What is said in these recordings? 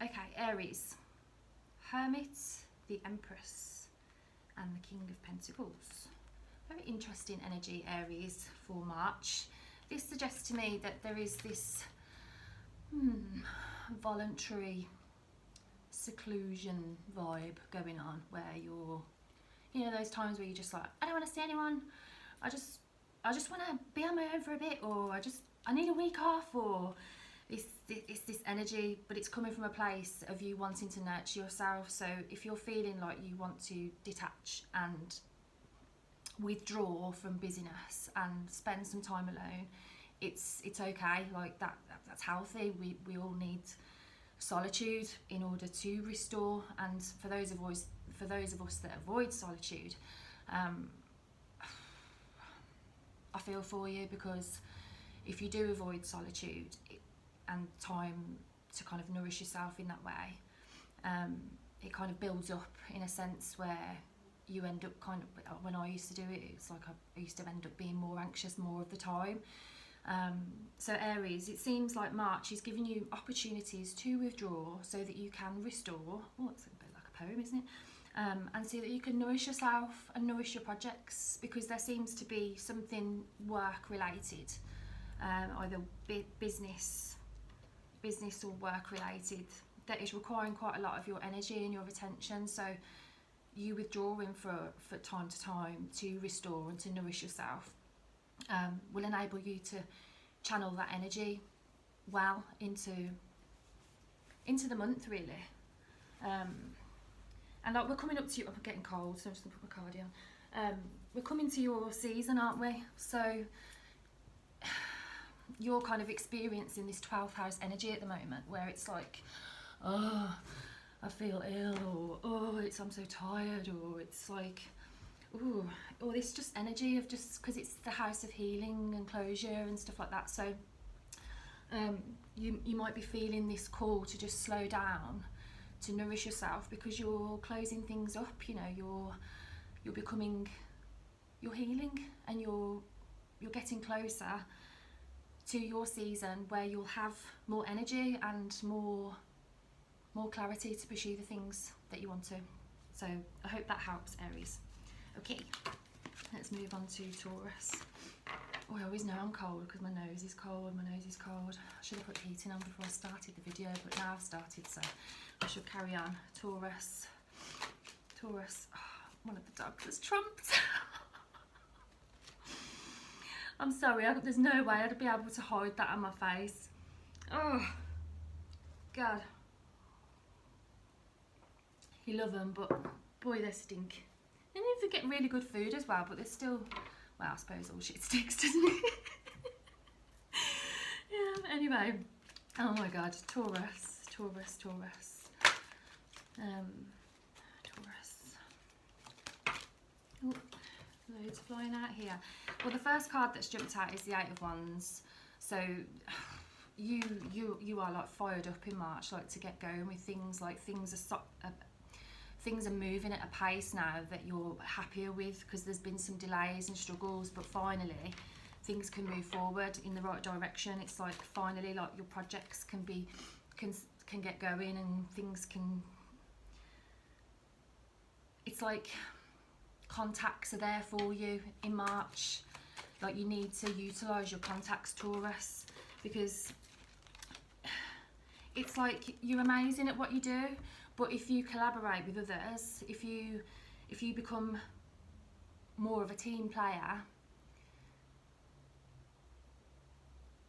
Okay, Aries. Hermit, the Empress, and the King of Pentacles. Very interesting energy, Aries, for March. This suggests to me that there is this voluntary seclusion vibe going on, where you're, you know, those times where you're just like, I don't want to see anyone, I just want to be on my own for a bit, or I need a week off, or it's this energy, but it's coming from a place of you wanting to nurture yourself. So if you're feeling like you want to detach and withdraw from busyness and spend some time alone, it's okay. Like that's healthy. We all need solitude in order to restore. And for those of us that avoid solitude, I feel for you, because if you do avoid solitude and time to kind of nourish yourself in that way, it kind of builds up in a sense where you end up kind of, when I used to do it, it's like I used to end up being more anxious more of the time. So Aries, it seems like March is giving you opportunities to withdraw so that you can restore. Oh, it's a bit like a poem, isn't it? And so that you can nourish yourself and nourish your projects, because there seems to be something work related, either business or work related, that is requiring quite a lot of your energy and your attention. So you withdrawing for time to time to restore and to nourish yourself will enable you to channel that energy well into the month, really. And like, we're coming up to, I'm getting cold, so I'm just gonna put my cardi on. We're coming to your season, aren't we? So you're kind of experiencing this 12th house energy at the moment, where it's like, oh, I feel ill, or oh, I'm so tired, or it's like, ooh, or this just energy of, just because it's the house of healing and closure and stuff like that. So you might be feeling this call to just slow down, to nourish yourself, because you're closing things up. You know, you're becoming, you're healing, and you're getting closer to your season where you'll have more energy and more clarity to pursue the things that you want to. So I hope that helps, Aries. Okay, let's move on to Taurus. Oh, I always know I'm cold because my nose is cold. I should have put heating on before I started the video, but now I've started, so I should carry on. Taurus, oh, one of the dogs has trumped. I'm sorry, there's no way I'd be able to hide that on my face. Oh, God. You love them, but boy, they stink. And if you get really good food as well, but they're still, well, I suppose all shit stinks, doesn't it? Yeah, anyway. Oh my God, Taurus. Taurus. Oh, loads flying out here. Well, the first card that's jumped out is the Eight of Wands. So you are like fired up in March, like to get going with things. Like things are moving at a pace now that you're happier with, because there's been some delays and struggles, but finally things can move forward in the right direction. It's like finally, like, your projects can get going, and things can, it's like contacts are there for you in March. Like, you need to utilize your contacts, Taurus, because it's like you're amazing at what you do, but if you collaborate with others, if you become more of a team player,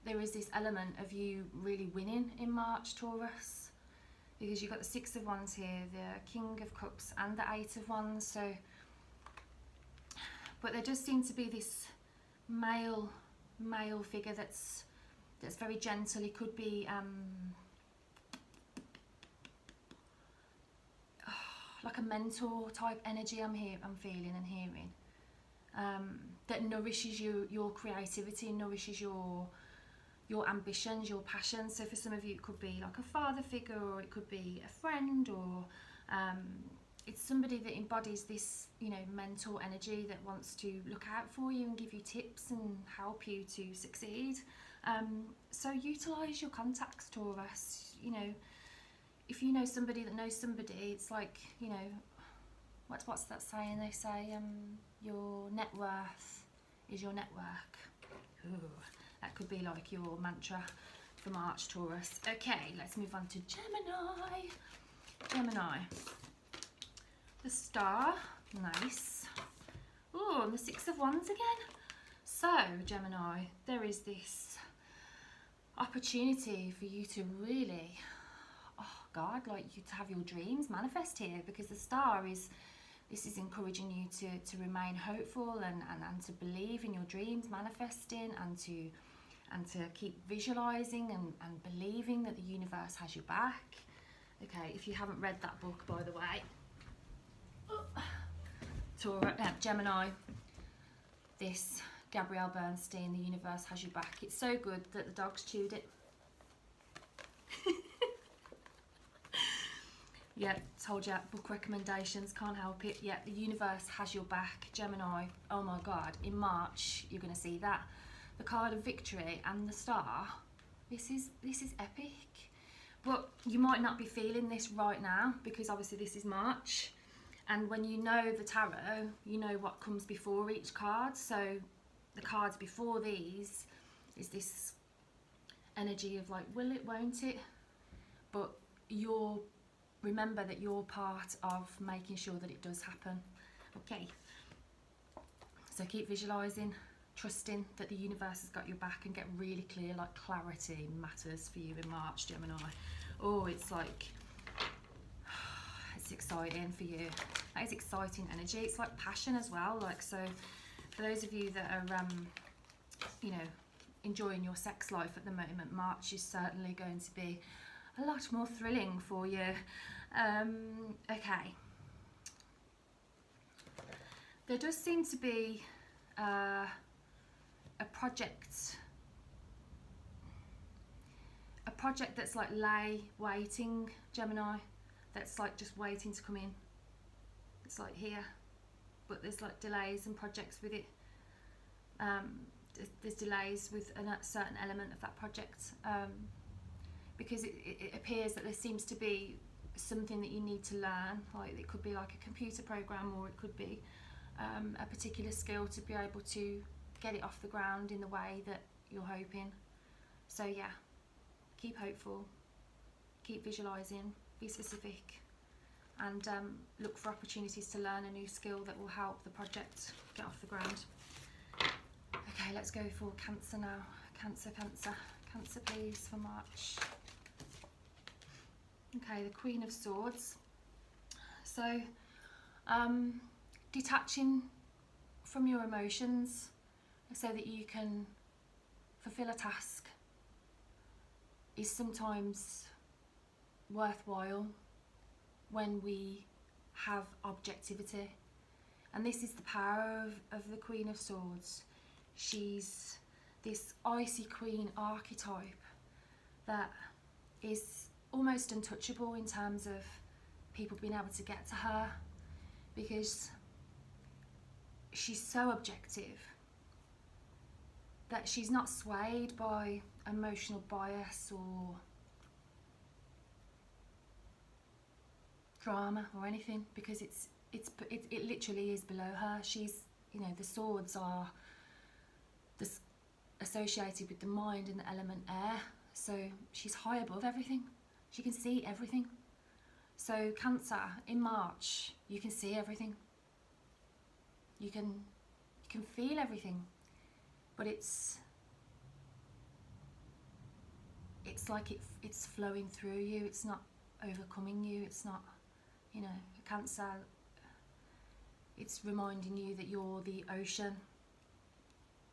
there is this element of you really winning in March, Taurus, because you've got the Six of Wands here, the King of Cups and the Eight of Wands. So, but there does seem to be this male figure that's very gentle. It could be like a mentor type energy. I'm feeling and hearing that nourishes your creativity, nourishes your ambitions, your passions. So for some of you, it could be like a father figure, or it could be a friend, or it's somebody that embodies this, you know, mentor energy that wants to look out for you and give you tips and help you to succeed. So utilize your contacts, Taurus. You know, if you know somebody that knows somebody, it's like, you know, what's that saying? They say your net worth is your network. Ooh, that could be like your mantra for March, Taurus. Okay, let's move on to Gemini. Gemini. The Star, nice. Oh, and the Six of Wands again. So, Gemini, there is this opportunity for you to really, oh God, like you to have your dreams manifest here, because the Star is, this is encouraging you to remain hopeful and to believe in your dreams manifesting, and to keep visualizing and believing that the universe has your back. Okay, if you haven't read that book, by the way, Gemini, this Gabrielle Bernstein, The Universe Has Your Back. It's so good that the dogs chewed it. Yeah, told you, book recommendations, can't help it. Yeah, The Universe Has Your Back, Gemini. Oh my God, in March you're going to see that. The card of victory and the star. This is epic. But you might not be feeling this right now, because obviously this is March. And when you know the tarot, you know what comes before each card. So the cards before these is this energy of like, will it, won't it? But remember that you're part of making sure that it does happen. Okay. So keep visualizing, trusting that the universe has got your back, and get really clear, like clarity matters for you in March, Gemini. Oh, it's like, it's exciting for you. That is exciting energy. It's like passion as well. Like, so for those of you that are, you know, enjoying your sex life at the moment, March is certainly going to be a lot more thrilling for you. Okay. There does seem to be a project that's like waiting, Gemini, that's like just waiting to come in. It's like here, but there's like delays and projects with it. There's delays with a certain element of that project, because it appears that there seems to be something that you need to learn. Like, it could be like a computer program, or it could be a particular skill to be able to get it off the ground in the way that you're hoping. So yeah, keep hopeful, keep visualizing, be specific, and look for opportunities to learn a new skill that will help the project get off the ground. Okay, let's go for Cancer now. Cancer, please, for March. Okay, the Queen of Swords. So, detaching from your emotions so that you can fulfill a task is sometimes worthwhile when we have objectivity. And this is the power of the Queen of Swords. She's this icy queen archetype that is almost untouchable in terms of people being able to get to her, because she's so objective that she's not swayed by emotional bias or drama or anything, because it literally is below her. She's, you know, the swords are associated with the mind and the element air, so she's high above everything. She can see everything. So Cancer, in March, you can see everything. You can feel everything, but it's like it's flowing through you. It's not overcoming you. It's not, you know, Cancer, it's reminding you that you're the ocean,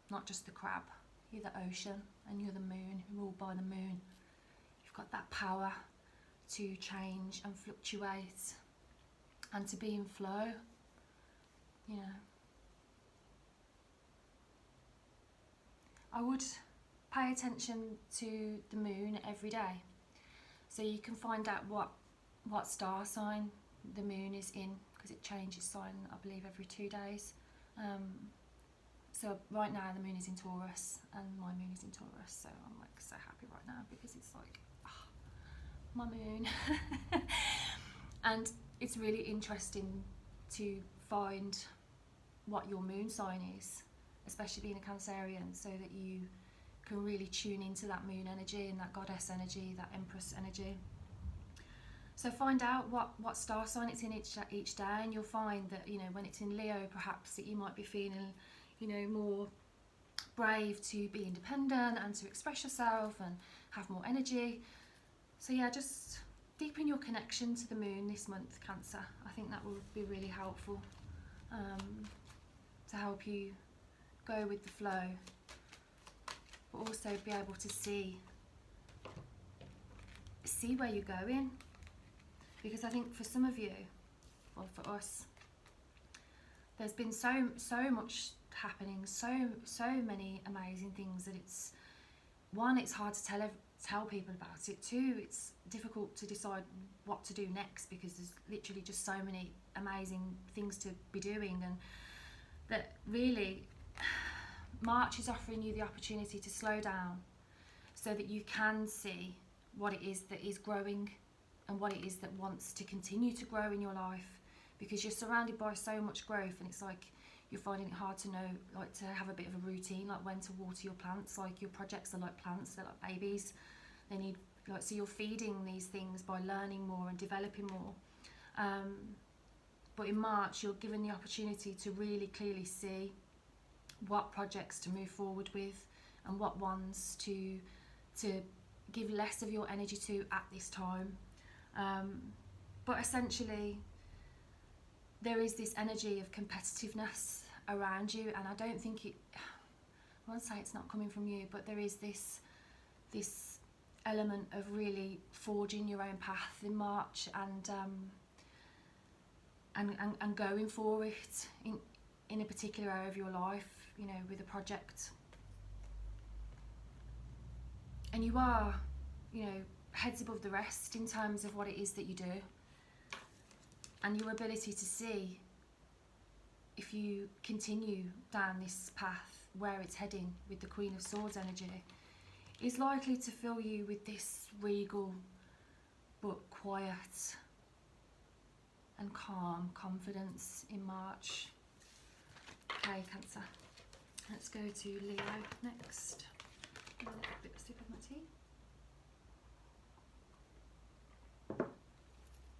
not just the crab. You're the ocean, and you're the moon, ruled by the moon. You've got that power to change and fluctuate and to be in flow, you know. I would pay attention to the moon every day, so you can find out what star sign the moon is in, because it changes sign, I believe, every 2 days. So right now the moon is in Taurus, and my moon is in Taurus, so I'm like so happy right now, because it's like, my moon. And it's really interesting to find what your moon sign is, especially being a Cancerian, so that you can really tune into that moon energy and that goddess energy, that empress energy. So find out what star sign it's in each day, and you'll find that, you know, when it's in Leo, perhaps that you might be feeling, you know, more brave to be independent and to express yourself and have more energy. So yeah, just deepen your connection to the moon this month, Cancer. I think that will be really helpful to help you go with the flow, but also be able to see where you're going. Because I think for some of you, well, for us, there's been so much happening, so many amazing things that it's, one, it's hard to tell people about it. Two, it's difficult to decide what to do next, because there's literally just so many amazing things to be doing. And that really, March is offering you the opportunity to slow down so that you can see what it is that is growing and what it is that wants to continue to grow in your life, because you're surrounded by so much growth, and it's like you're finding it hard to know, like, to have a bit of a routine, like when to water your plants. Like, your projects are like plants, they're like babies. They need, like, so you're feeding these things by learning more and developing more. But in March, you're given the opportunity to really clearly see what projects to move forward with and what ones to give less of your energy to at this time. But essentially, there is this energy of competitiveness around you, and I don't think I won't say it's not coming from you, but there is this element of really forging your own path in March and going for it in a particular area of your life, you know, with a project. And you are, you know, heads above the rest in terms of what it is that you do, and your ability to see, if you continue down this path where it's heading with the Queen of Swords energy, is likely to fill you with this regal but quiet and calm confidence in March. Okay, Cancer, let's go to Leo next. A little bit of sip of my tea.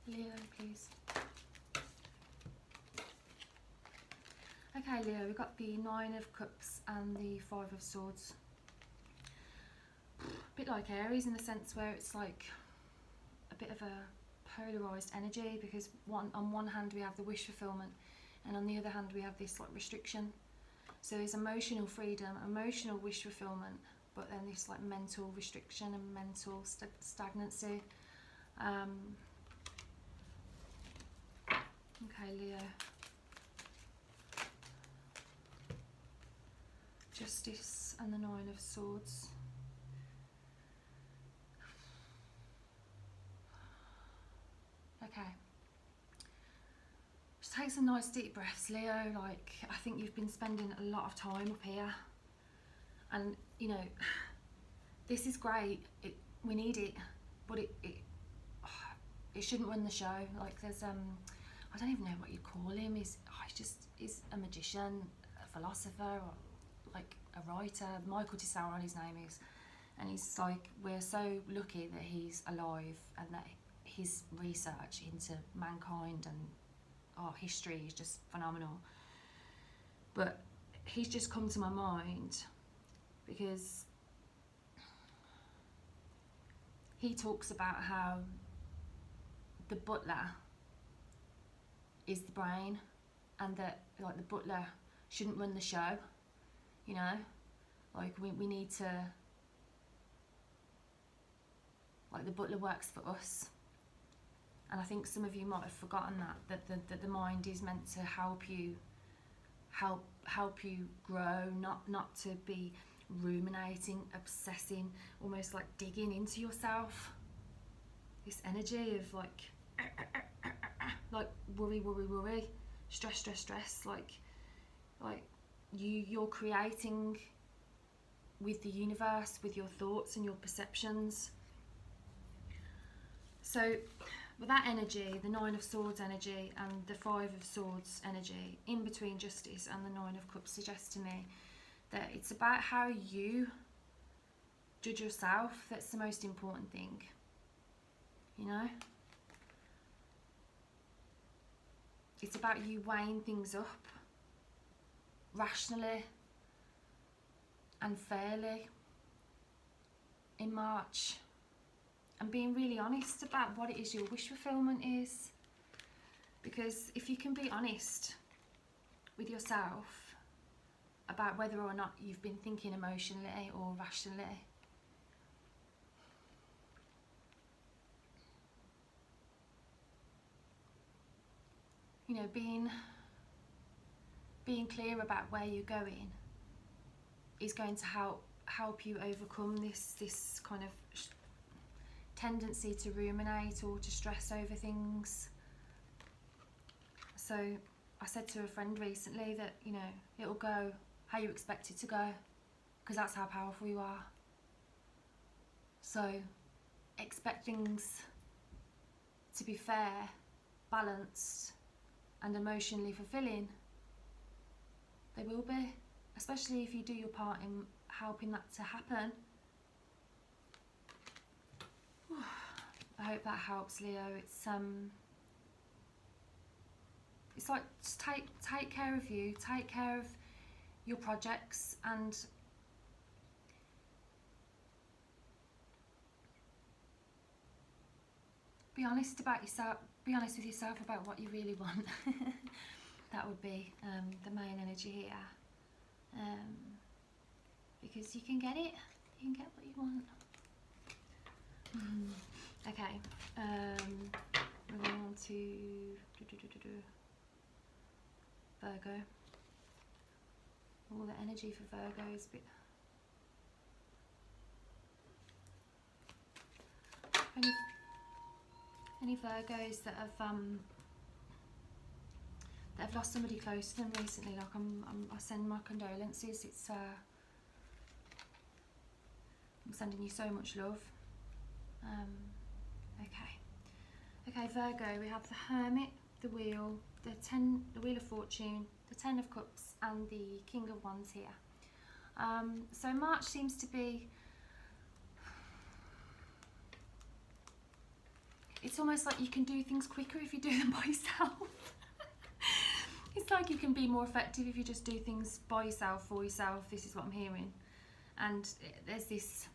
Leo, please. Okay, Leo, we've got the Nine of Cups and the Five of Swords. A bit like Aries in the sense where it's like a bit of a polarised energy, because on one hand we have the wish fulfillment, and on the other hand we have this like restriction. So there's emotional freedom, emotional wish fulfillment, but then this like mental restriction and mental stagnancy. Okay, Leo. Justice and the Nine of Swords. Okay. Just take some nice deep breaths, Leo. Like, I think you've been spending a lot of time up here. And, you know, this is great. We need it. But it shouldn't run the show. Like, there's, I don't even know what you call him. He's a magician, a philosopher, or like a writer. Michael Tisauron, his name is. And he's like, we're so lucky that he's alive and that his research into mankind and our history is just phenomenal. But he's just come to my mind because he talks about how the butler is the brain, and that like the butler shouldn't run the show, you know, like we need to, like, the butler works for us. And I think some of you might have forgotten that the mind is meant to help you grow, not to be ruminating, obsessing, almost like digging into yourself. This energy of like worry, stress, like you're creating with the universe, with your thoughts and your perceptions. So with that energy, the Nine of Swords energy and the Five of Swords energy, in between Justice and the Nine of Cups, suggests to me that it's about how you judge yourself. That's the most important thing, you know. It's about you weighing things up rationally and fairly in March, and being really honest about what it is your wish fulfillment is. Because if you can be honest with yourself about whether or not you've been thinking emotionally or rationally, you know, being clear about where you're going is going to help you overcome this kind of tendency to ruminate or to stress over things. So I said to a friend recently that, you know, it'll go how you expect it to go, because that's how powerful you are. So expect things to be fair, balanced and emotionally fulfilling. They will be, especially if you do your part in helping that to happen. I hope that helps, Leo. It's like, just take care of you, take care of your projects, and be honest about yourself. Be honest with yourself about what you really want. That would be the main energy here, because you can get it. You can get what you want. Okay, we're going on to Virgo. All the energy for Virgo is a bit. Any Virgos that have lost somebody close to them recently, like I send my condolences. It's I'm sending you so much love. Okay, Virgo, we have the Hermit, the Wheel, the Wheel of Fortune, the Ten of Cups, and the King of Wands here. So March seems to be, it's almost like you can do things quicker if you do them by yourself. It's like you can be more effective if you just do things by yourself, for yourself. This is what I'm hearing. And there's this,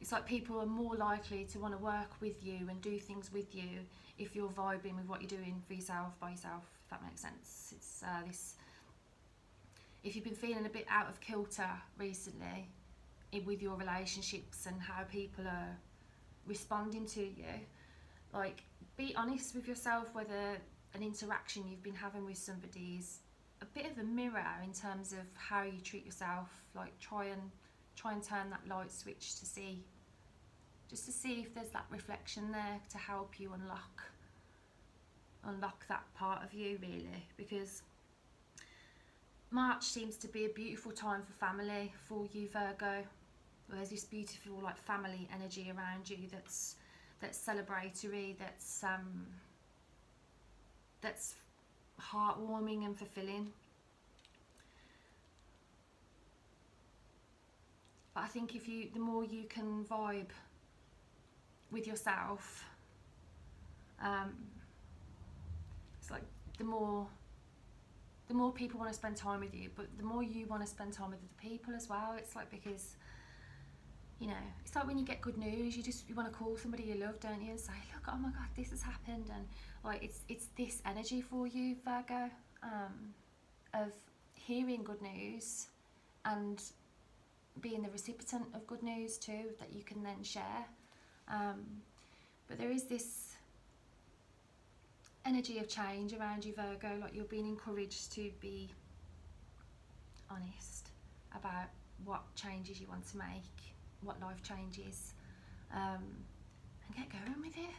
it's like people are more likely to want to work with you and do things with you if you're vibing with what you're doing for yourself, by yourself, if that makes sense. It's this, if you've been feeling a bit out of kilter recently with your relationships and how people are responding to you, like, be honest with yourself whether an interaction you've been having with somebody is a bit of a mirror in terms of how you treat yourself. Like, try and turn that light switch to see, just to see if there's that reflection there to help you unlock that part of you, really. Because March seems to be a beautiful time for family for you, Virgo. There's this beautiful, like, family energy around you that's celebratory, that's heartwarming and fulfilling. But I think the more you can vibe with yourself, it's like the more people want to spend time with you, but the more you want to spend time with other people as well. It's like, because, you know, it's like when you get good news, you want to call somebody you love, don't you, and say, look, oh my God, this has happened. And like, it's this energy for you, Virgo, of hearing good news and being the recipient of good news too, that you can then share. But there is this energy of change around you, Virgo. Like, you're being encouraged to be honest about what changes you want to make, what life changes, and get going with it.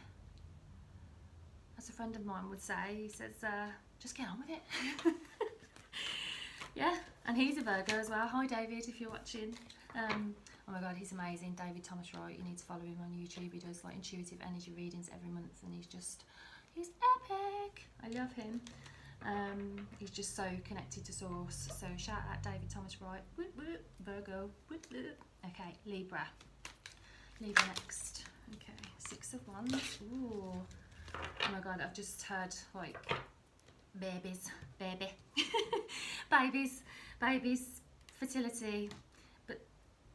As a friend of mine would say, he says, just get on with it. Yeah, and he's a Virgo as well. Hi David, if you're watching. Oh my god, he's amazing. David Thomas Wright, you need to follow him on YouTube. He does like intuitive energy readings every month, and he's epic. I love him. He's just so connected to source. So shout out David Thomas Wright. Whoop, whoop. Virgo. Whoop, whoop. Okay, Libra. Libra next. Okay, Six of Wands. Ooh. Oh my god, I've just heard like babies, babies, fertility, but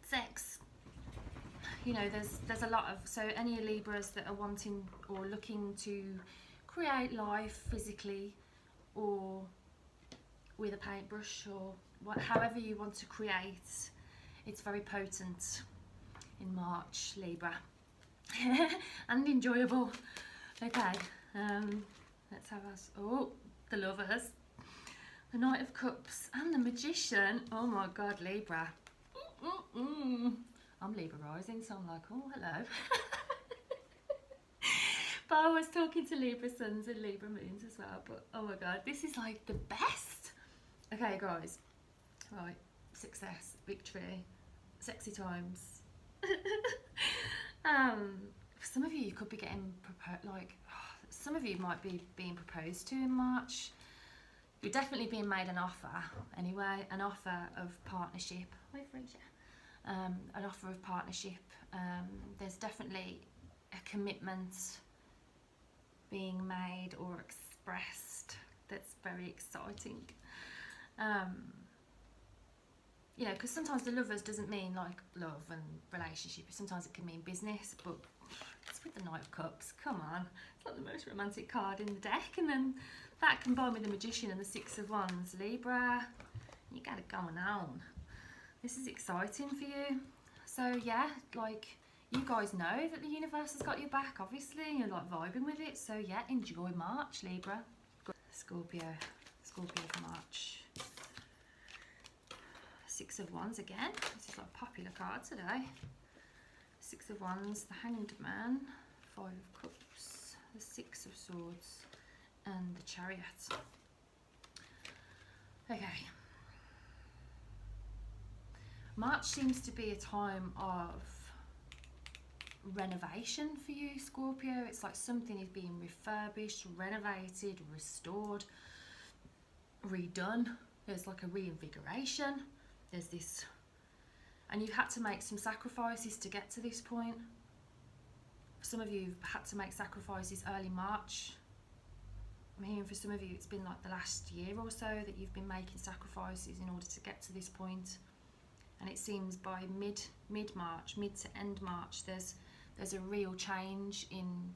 sex. You know, there's a lot of, so any Libras that are wanting or looking to create life physically or with a paintbrush or however you want to create, it's very potent in March, Libra. And enjoyable. Okay, let's have us. Oh, the Lovers, the Knight of Cups, and the Magician. Oh my god, Libra. I'm Libra rising, so I'm like, oh, hello. But I was talking to Libra suns and Libra moons as well. But oh my god, this is like the best. Okay, guys. Right, success, victory, sexy times. For some of you could be getting some of you might be being proposed to in March. You're definitely being made an offer anyway, an offer of partnership. An offer of partnership. There's definitely a commitment being made or expressed that's very exciting. You know, because sometimes the Lovers doesn't mean like love and relationship. Sometimes it can mean business, but it's with the Knight of Cups. Come on, it's not the most romantic card in the deck, and then that combined with the Magician and the Six of Wands, Libra, you got it going on. This is exciting for you. So yeah, like, you guys know that the universe has got your back, obviously, and you're like vibing with it. So yeah, enjoy March, Libra. Scorpio for March. Six of Wands again. This is like a popular card today. Six of Wands, the Hanged Man, Five of Cups, the Six of Swords, and the Chariot. Okay. March seems to be a time of renovation for you, Scorpio. It's like something is being refurbished, renovated, restored, redone. There's like a reinvigoration. There's this, and you've had to make some sacrifices to get to this point. Some of you have had to make sacrifices early March. I'm hearing for some of you it's been like the last year or so that you've been making sacrifices in order to get to this point. And it seems by mid-March, mid to end March, there's a real change in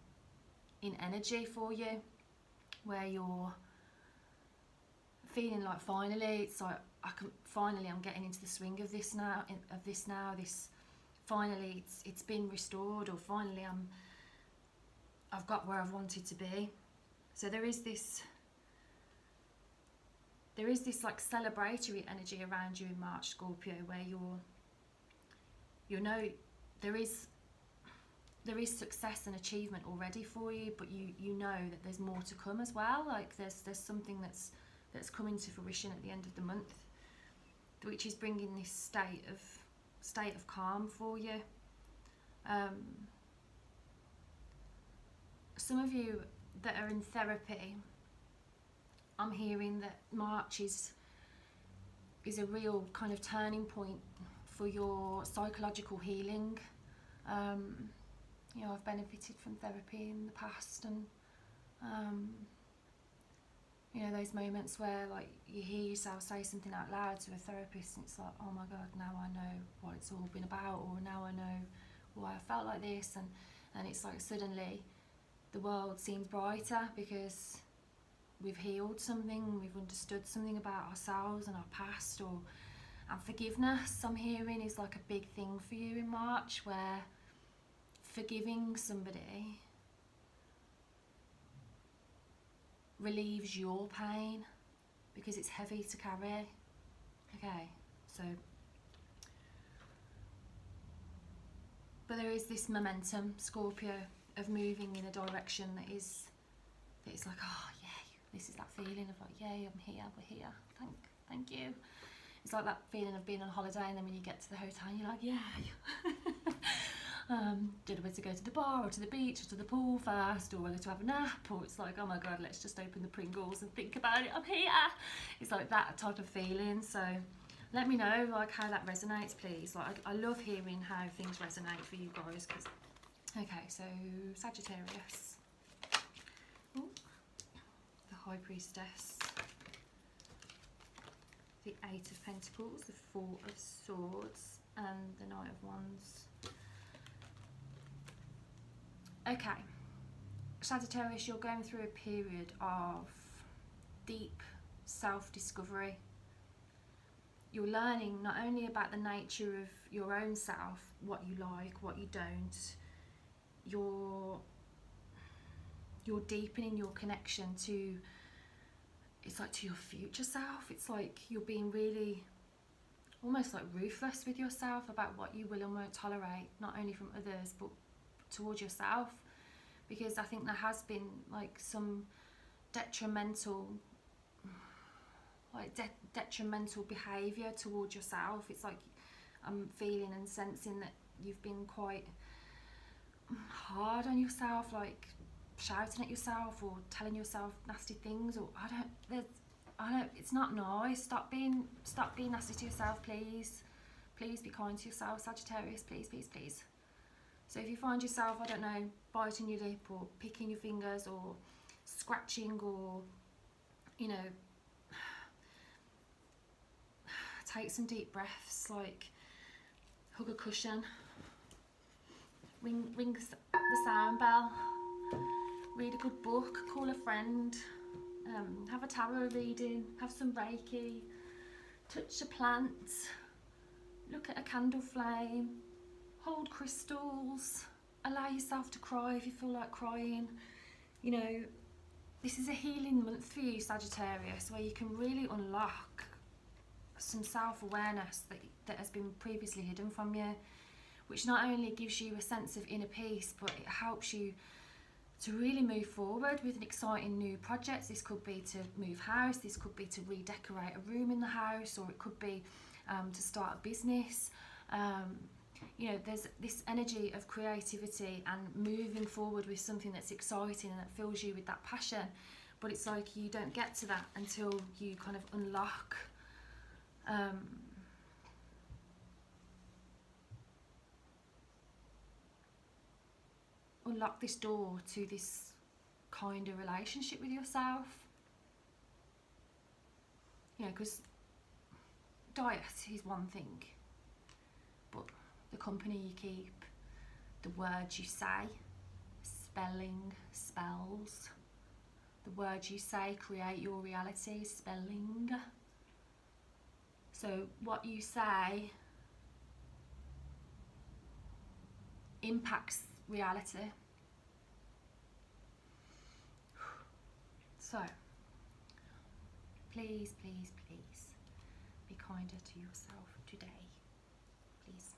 energy for you, where you're feeling like finally, it's like I'm getting into the swing of this now. Finally it's been restored, or finally I've got where I've wanted to be. So there is this like celebratory energy around you in March, Scorpio, where you know there is success and achievement already for you, but you know that there's more to come as well. Like there's something that's coming to fruition at the end of the month, which is bringing this state of calm for you. Some of you that are in therapy, I'm hearing that March is a real kind of turning point for your psychological healing. You know, I've benefited from therapy in the past, and you know, those moments where like you hear yourself say something out loud to a therapist and it's like, oh my god, now I know what it's all been about, or now I know why I felt like this, and it's like suddenly the world seems brighter because we've healed something, we've understood something about ourselves and our past. And forgiveness, I'm hearing, is like a big thing for you in March, where forgiving somebody relieves your pain because it's heavy to carry. Okay, so, but there is this momentum, Scorpio, of moving in a direction that is like, oh yay, this is that feeling of like, yay, I'm here, we're here, thank you. It's like that feeling of being on holiday, and then when you get to the hotel, you're like, yeah. Don't know whether to go to the bar or to the beach or to the pool first, or whether to have a nap, or it's like, oh my god, let's just open the Pringles and think about it, I'm here. It's like that type of feeling. So let me know like how that resonates, please. Like I love hearing how things resonate for you guys. Okay, so Sagittarius. Ooh. The High Priestess, the Eight of Pentacles, the Four of Swords, and the Knight of Wands. Okay, Sagittarius, you're going through a period of deep self-discovery. You're learning not only about the nature of your own self, what you like, what you don't. You're deepening your connection to, it's like to your future self. It's like you're being really almost like ruthless with yourself about what you will and won't tolerate, not only from others but towards yourself, because I think there has been like some detrimental behaviour towards yourself. It's like I'm feeling and sensing that you've been quite hard on yourself, like shouting at yourself or telling yourself nasty things, or I don't, it's not nice. Stop being nasty to yourself, please. Please be kind to yourself, Sagittarius, please, please, please. So if you find yourself, I don't know, biting your lip or picking your fingers or scratching, or, you know, take some deep breaths, like hug a cushion, ring the sound bell, read a good book, call a friend, have a tarot reading, have some Reiki, touch a plant, look at a candle flame, hold crystals, allow yourself to cry if you feel like crying. You know, this is a healing month for you, Sagittarius, where you can really unlock some self-awareness that has been previously hidden from you, which not only gives you a sense of inner peace, but it helps you to really move forward with an exciting new project. This could be to move house, this could be to redecorate a room in the house, or it could be to start a business. You know, there's this energy of creativity and moving forward with something that's exciting and that fills you with that passion, but it's like you don't get to that until you kind of unlock this door to this kind of relationship with yourself. You know, because diet is one thing, but the company you keep, the words you say, spelling, spells, the words you say create your reality, spelling. So what you say impacts reality. So please, please, please be kinder to yourself today, please.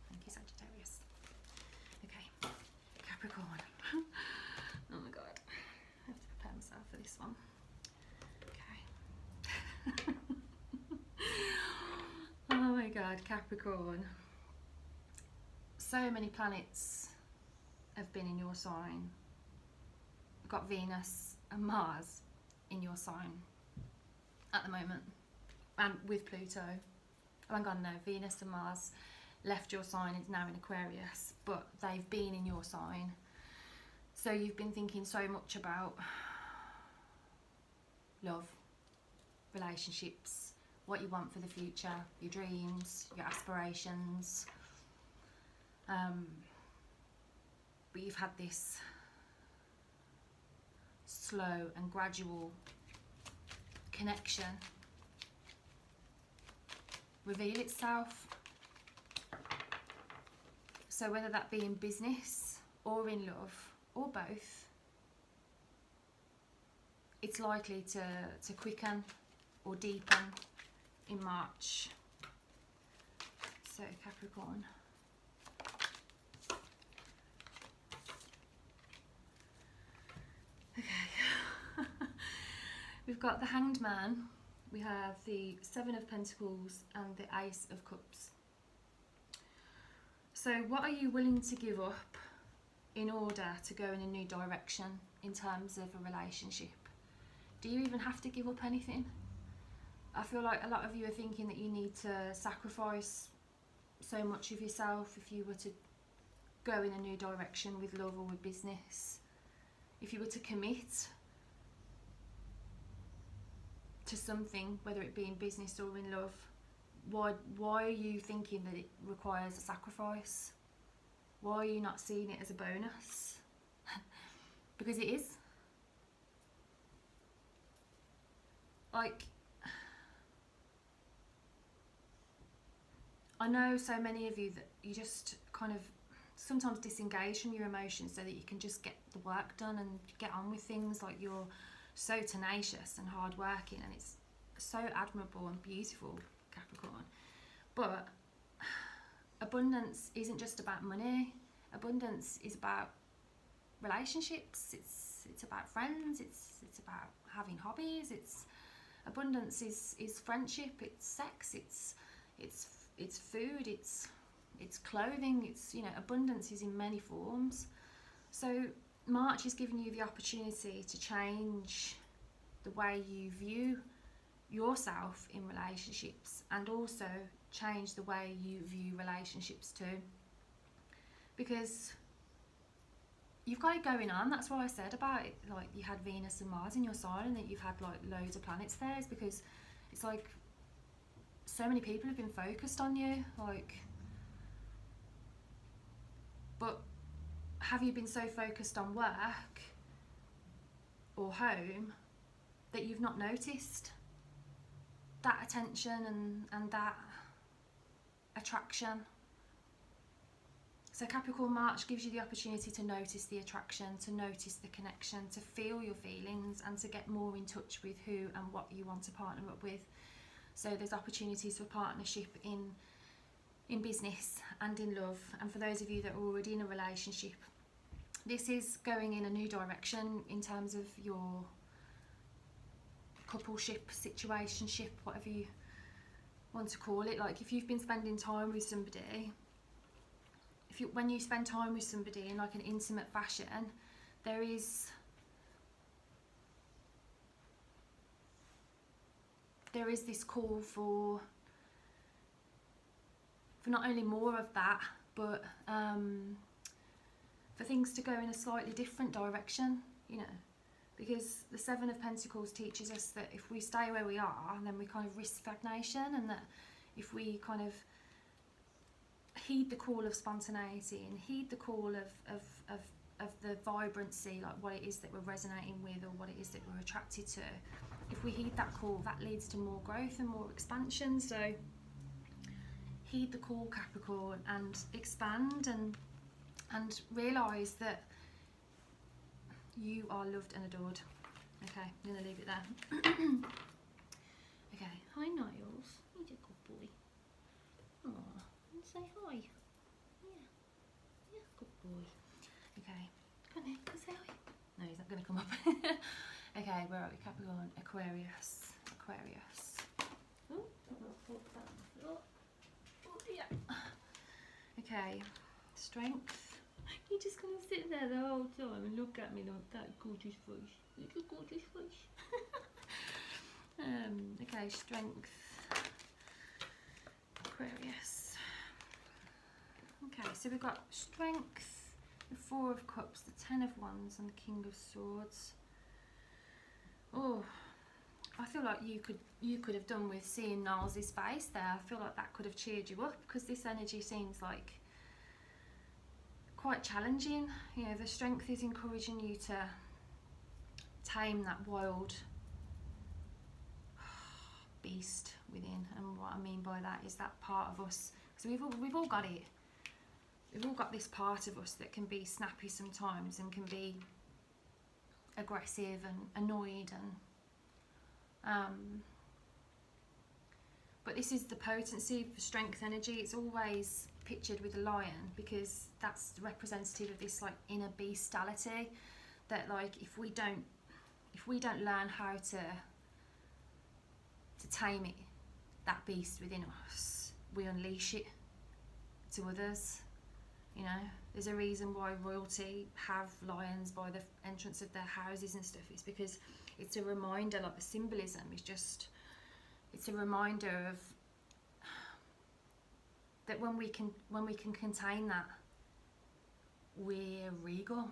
Thank you, Sagittarius. Okay, Capricorn. Oh my god, I have to prepare myself for this one. Okay. Oh my god, Capricorn. So many planets have been in your sign. You've got Venus and Mars in your sign at the moment, and with Pluto. Oh hang on, no, Venus and Mars left your sign, is now in Aquarius, but they've been in your sign. So you've been thinking so much about love, relationships, what you want for the future, your dreams, your aspirations. But you've had this slow and gradual connection reveal itself. So whether that be in business or in love or both, it's likely to quicken or deepen in March. So Capricorn. Okay. We've got the Hanged Man we have the Seven of Pentacles and the Ace of Cups. So what are you willing to give up in order to go in a new direction in terms of a relationship? Do you even have to give up anything? I feel like a lot of you are thinking that you need to sacrifice so much of yourself if you were to go in a new direction with love or with business. If you were to commit to something, whether it be in business or in love, why are you thinking that it requires a sacrifice? Why are you not seeing it as a bonus? Because it is. Like, I know so many of you that you just kind of sometimes disengage from your emotions so that you can just get the work done and get on with things. Like, you're so tenacious and hardworking, and it's so admirable and beautiful, Capricorn. But abundance isn't just about money. Abundance is about relationships. It's about friends. It's about having hobbies. Abundance is friendship. It's sex. It's food. It's clothing. It's, you know, abundance is in many forms. So March is giving you the opportunity to change the way you view yourself in relationships, and also change the way you view relationships too, because you've got it going on. That's what I said about it, like you had Venus and Mars in your sign, and that you've had like loads of planets there, is because it's like so many people have been focused on you, like, but have you been so focused on work or home that you've not noticed that attention and that attraction? So Capricorn, March gives you the opportunity to notice the attraction, to notice the connection, to feel your feelings, and to get more in touch with who and what you want to partner up with. So there's opportunities for partnership in business and in love. And for those of you that are already in a relationship, this is going in a new direction in terms of your coupleship, situationship, whatever you want to call it. Like, if you've been spending time with somebody, when you spend time with somebody in like an intimate fashion, there is this call for not only more of that, but for things to go in a slightly different direction, you know, because the Seven of Pentacles teaches us that if we stay where we are, then we kind of risk stagnation, and that if we kind of heed the call of spontaneity and heed the call of the vibrancy, like what it is that we're resonating with or what it is that we're attracted to, if we heed that call, that leads to more growth and more expansion. So heed the call, Capricorn, and expand and realise that you are loved and adored. Okay, I'm going to leave it there. Okay, hi Niles. He's a good boy. Aww, and say hi. Yeah, good boy. Okay, come on then, come say hi. No, he's not going to come up. Okay, where are we? Capricorn, Aquarius. Oh, yeah. Okay, strength. You're just going to sit there the whole time and look at me like that gorgeous face. Look at gorgeous face. Okay, strength. Aquarius. Okay, so we've got strength, the Four of Cups, the Ten of Wands, and the King of Swords. Oh, I feel like you could have done with seeing Niles' face there. I feel like that could have cheered you up, because this energy seems like quite challenging. You know, the strength is encouraging you to tame that wild beast within. And what I mean by that is that part of us, because we've all got it. We've all got this part of us that can be snappy sometimes and can be aggressive and annoyed, and but this is the potency for strength energy. It's always pictured with a lion, because that's representative of this like inner beastality, that like if we don't learn how to to tame it, that beast within us, we unleash it to others. You know, there's a reason why royalty have lions by the entrance of their houses and stuff. It's because it's a reminder, like the symbolism is just, it's a reminder of that when we can contain that, we're regal.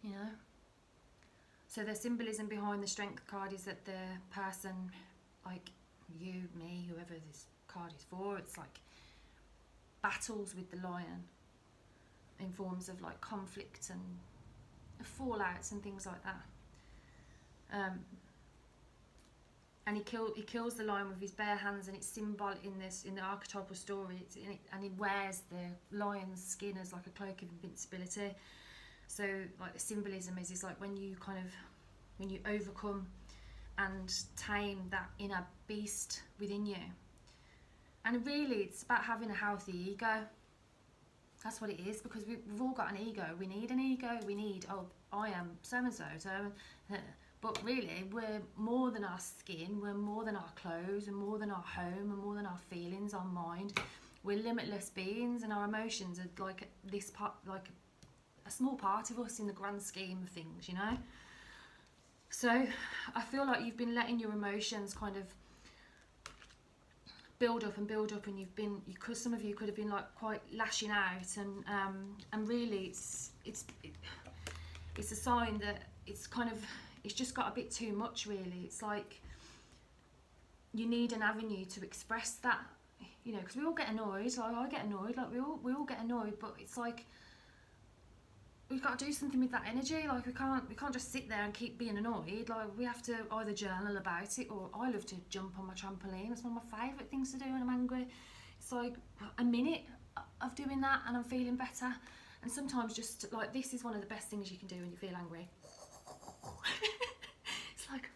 You know? So the symbolism behind the strength card is that the person, like you, me, whoever this card is for, it's like battles with the lion in forms of like conflict and fallouts and things like that. And he kills the lion with his bare hands, and it's symbolic in the archetypal story. And he wears the lion's skin as like a cloak of invincibility. So like the symbolism is like when you overcome and tame that inner beast within you. And really, it's about having a healthy ego. That's what it is, because we've all got an ego. We need an ego. We need, oh, I am so-and-so. But really, we're more than our skin. We're more than our clothes. We're more than our home. We're more than our feelings, our mind. We're limitless beings, and our emotions are like this part, like a small part of us in the grand scheme of things, you know? So I feel like you've been letting your emotions kind of build up, and because some of you could have been like quite lashing out, and really it's a sign that it's just got a bit too much, really. It's like you need an avenue to express that, you know, because we all get annoyed. Like I get annoyed, like we all get annoyed, but it's like we've got to do something with that energy. Like we can't just sit there and keep being annoyed. Like we have to either journal about it, or I love to jump on my trampoline. It's one of my favourite things to do when I'm angry. It's like a minute of doing that and I'm feeling better. And sometimes just like this is one of the best things you can do when you feel angry. It's like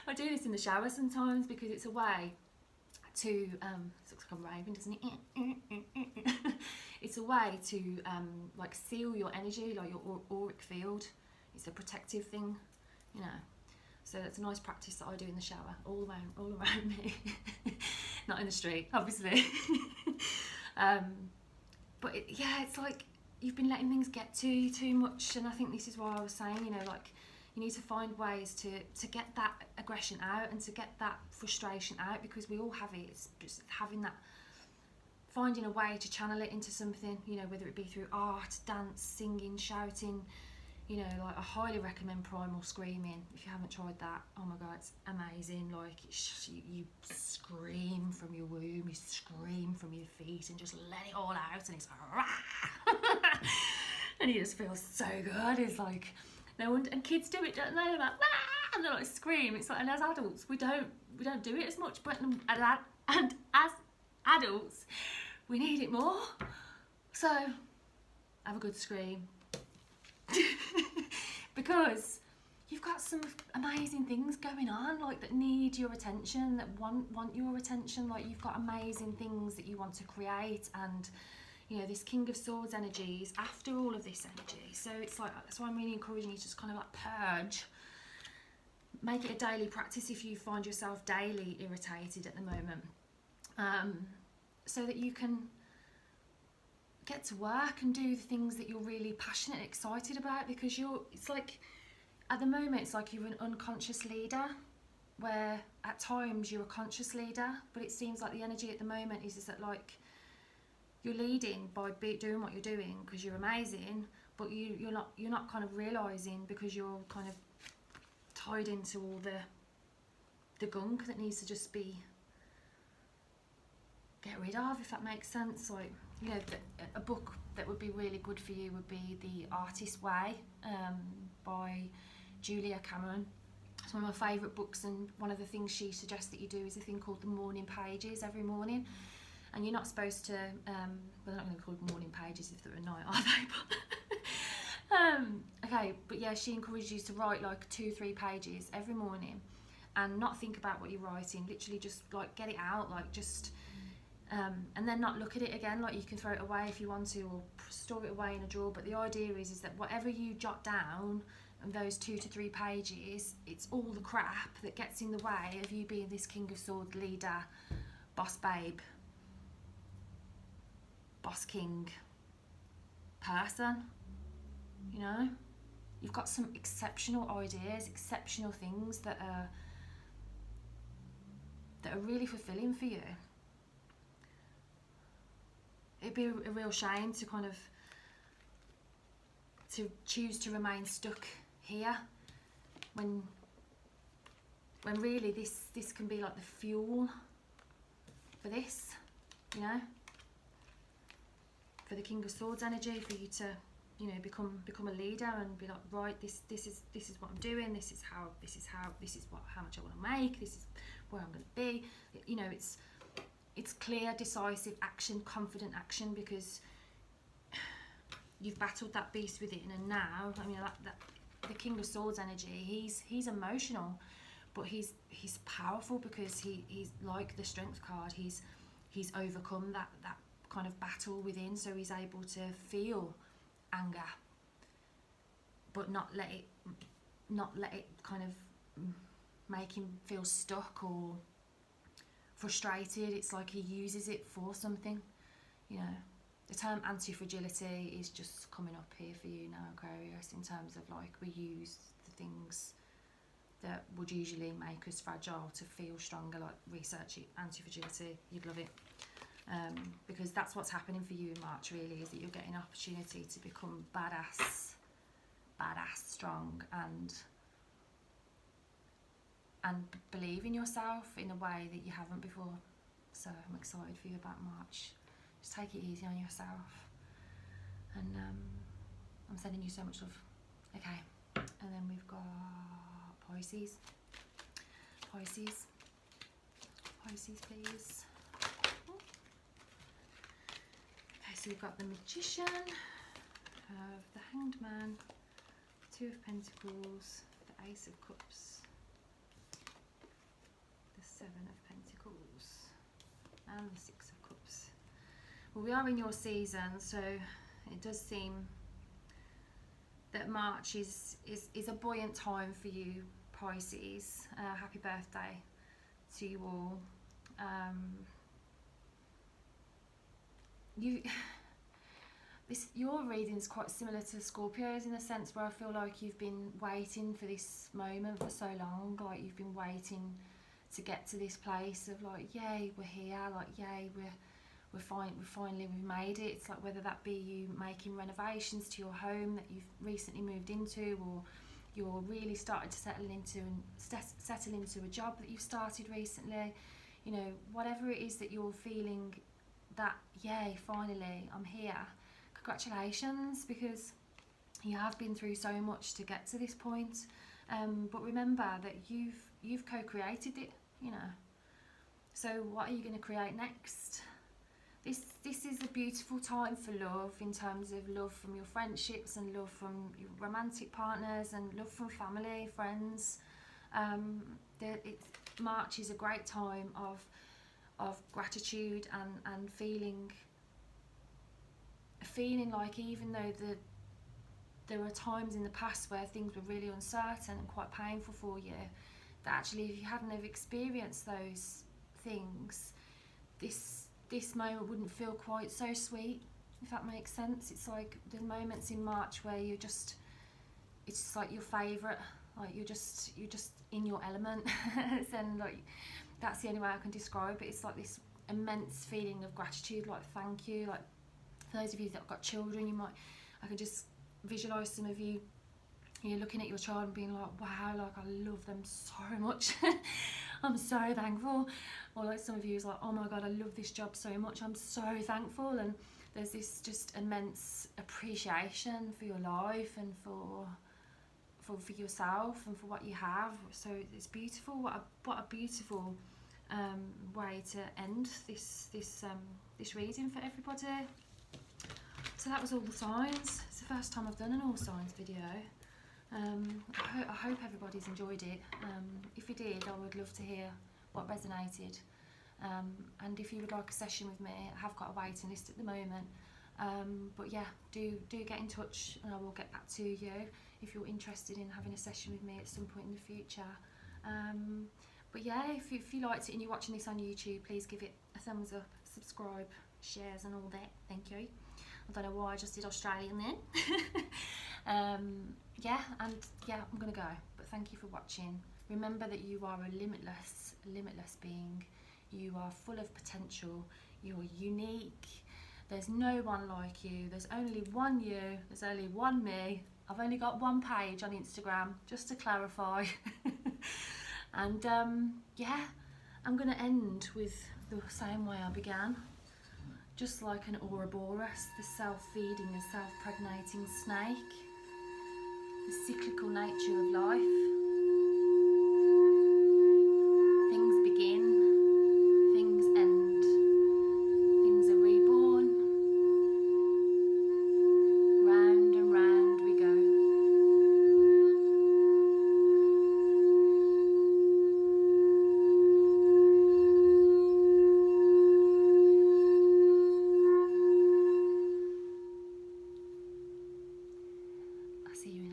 I do this in the shower sometimes because it's a way to looks like I'm raving, doesn't it? It's a way to like seal your energy, like your auric field. It's a protective thing, you know. So that's a nice practice that I do in the shower, all around me. Not in the street, obviously. But it's like you've been letting things get to you too much, and I think this is why I was saying, you know, like you need to find ways to get that aggression out and to get that frustration out, because we all have it. It's just having that, finding a way to channel it into something, you know, whether it be through art, dance, singing, shouting. You know, like I highly recommend primal screaming. If you haven't tried that, oh my god, it's amazing. Like you scream from your womb, you scream from your feet, and just let it all out, and it's like, and you just feel so good. It's like and kids do it, don't they? They're like, and they like scream. It's like, and as adults, we don't do it as much, but and as adults, we need it more. So have a good scream. Because you've got some amazing things going on, like that need your attention, that want your attention. Like you've got amazing things that you want to create, and you know, this King of Swords energy is after all of this energy. So it's like, that's why I'm really encouraging you to just kind of like purge, make it a daily practice if you find yourself daily irritated at the moment, so that you can get to work and do the things that you're really passionate and excited about. Because it's like at the moment it's like you're an unconscious leader, where at times you're a conscious leader, but it seems like the energy at the moment is that like you're leading by doing what you're doing because you're amazing, but you're not kind of realizing, because you're kind of tied into all the gunk that needs to just be get rid of, if that makes sense. Like, you know, a book that would be really good for you would be The Artist's Way by Julia Cameron. It's one of my favourite books, and one of the things she suggests that you do is a thing called the morning pages every morning. And you're not supposed to, well, they're not going to be called morning pages if they're at night, are they? Okay, but yeah, she encourages you to write like 2-3 pages every morning and not think about what you're writing, literally just like get it out, like just, and then not look at it again. Like you can throw it away if you want to, or store it away in a drawer. But the idea is that whatever you jot down in those 2 to 3 pages, it's all the crap that gets in the way of you being this King of Swords leader, boss babe, boss king person. You know, you've got some exceptional ideas, exceptional things that are really fulfilling for you. It'd be a real shame to kind of to choose to remain stuck here when really this can be like the fuel for this, you know, for the King of Swords energy, for you to, you know, become a leader and be like, right, this is what I'm doing, this is how much I want to make, this is where I'm going to be. You know, it's clear, decisive action, confident action, because you've battled that beast within, and now, I mean, that the King of Swords energy, he's emotional, but he's powerful, because he's like the Strength card. He's overcome that kind of battle within, so he's able to feel anger, but not let it kind of make him feel stuck or frustrated. It's like he uses it for something, you know. The term anti-fragility is just coming up here for you now, Aquarius, in terms of like we use the things that would usually make us fragile to feel stronger. Like, research it, anti-fragility, you'd love it. Because that's what's happening for you in March, really, is that you're getting an opportunity to become badass strong, and believe in yourself in a way that you haven't before. So I'm excited for you about March. Just take it easy on yourself, and I'm sending you so much love. Okay, and then we've got Pisces, please. Okay, so we've got the Magician, the Hanged Man, Two of Pentacles, the Ace of Cups, the Seven of Pentacles, and the Six of Cups. Well, we are in your season, so it does seem that March is a buoyant time for you, Pisces. Happy birthday to you all. Your reading is quite similar to Scorpio's, in the sense where I feel like you've been waiting for this moment for so long. Like, you've been waiting to get to this place of like, yay, we're here. Like, yay, we've made it. It's like, whether that be you making renovations to your home that you've recently moved into, or you're really starting to settle into a job that you've started recently. You know, whatever it is that you're feeling, that yay, finally I'm here. Congratulations, because you have been through so much to get to this point. But remember that you've co-created it, you know. So what are you going to create next? This is a beautiful time for love, in terms of love from your friendships, and love from your romantic partners, and love from family, friends. March is a great time of gratitude and feeling like, even though there were times in the past where things were really uncertain and quite painful for you, that actually, if you hadn't have experienced those things, this moment wouldn't feel quite so sweet, if that makes sense. It's like there's moments in March where it's just like your favourite, like you're just in your element. And like, that's the only way I can describe it. It's like this immense feeling of gratitude, like thank you. Like, for those of you that have got children, I can just visualise some of you, you're looking at your child and being like, wow, like I love them so much. I'm so thankful. Or like some of you is like, oh my God, I love this job so much, I'm so thankful. And there's this just immense appreciation for your life, and for yourself, and for what you have. So it's beautiful. What a beautiful way to end this reading for everybody. So that was all the signs. It's the first time I've done an all signs video. I hope everybody's enjoyed it. If you did, I would love to hear what resonated. And if you would like a session with me, I have got a waiting list at the moment. But yeah, do get in touch and I will get back to you if you're interested in having a session with me at some point in the future. But yeah, if you liked it and you're watching this on YouTube, please give it a thumbs up, subscribe, shares and all that. Thank you. I don't know why I just did Australian then. Yeah, and yeah, I'm gonna go, but thank you for watching. Remember that you are a limitless being. You are full of potential. You're unique. There's no one like you. There's only one you. There's only one me. I've only got one page on Instagram, just to clarify. And yeah, I'm gonna end with the same way I began. Just like an Ouroboros, the self-feeding and self-pregnating snake. The cyclical nature of life. Things begin, things end, things are reborn, round and round we go. I'll see you in